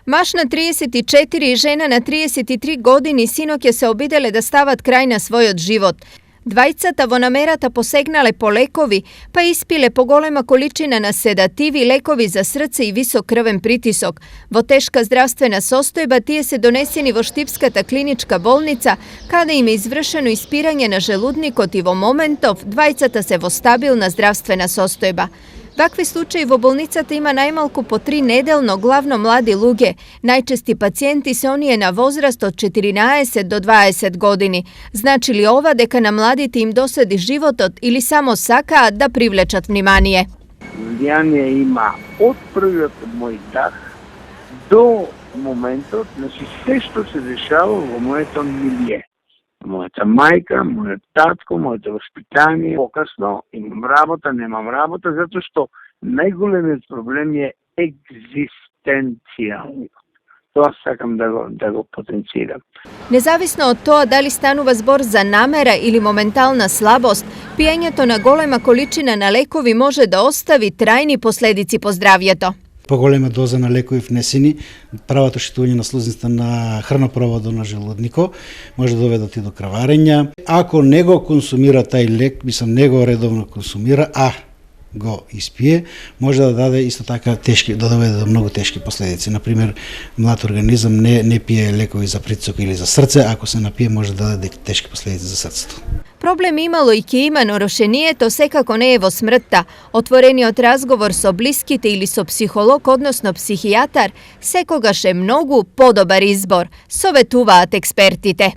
Maš na 34 i žena na 33 godini sinoke se obidele da stavat kraj na svoj život. Dvajcata vo namerata posegnale po lekovi, pa ispile po golema količina na sedativi, lekovi za srce i visok krven pritisok. Vo teška zdravstvena sostojba tije se doneseni vo Štipskata klinička bolnica, kada im je izvršeno ispiranje na želudnikot i vo momentov, dvajcata se vo stabilna zdravstvena sostojba. Takvi slučaji vo bolnicata ima najmalku po 3 nedelno, glavno mladi luge. Najčesti pacijenti se oni je na возраст od 14 do 20 godini. Znači li ova deka na mladiti im dosadi životot ili samo saka da privlečat vnimanije? Влияние има од првиот мој dah до моментот, значи се што се дешава во моето милие. Мојата мајка, мојот татко, моето воспитание. Покасно имам работа, немам работа, затоа што најголемиот проблем е екзистенцијални. Тоа сакам да го потенцирам. Nezavisno od toga da li stanuva zbor za namera ili momentalna slabost, pijenjeto na golema količina na lekovi može da ostavi trajni posledici po zdravjeto. Поголема доза на лекови внесени, правото шитување на слузницата на хранопроводот на желудникот може да доведат и до крварења. Ако не го консумира тај лек, не го редовно консумира, го испие, може да даде исто така да доведе до многу тешки последици. Например, млад организам не пие лекови за притисок или за срце, ако се напие може да даде тешки последици за срцето. Problem imalo i ki ima narušenije, to sekako ne je vo smrta. Otvoreniot razgovor so bliskite ili so psiholog, odnosno psihijatar, sekogaše mnogu podobar izbor. Sovetuvaat ekspertite.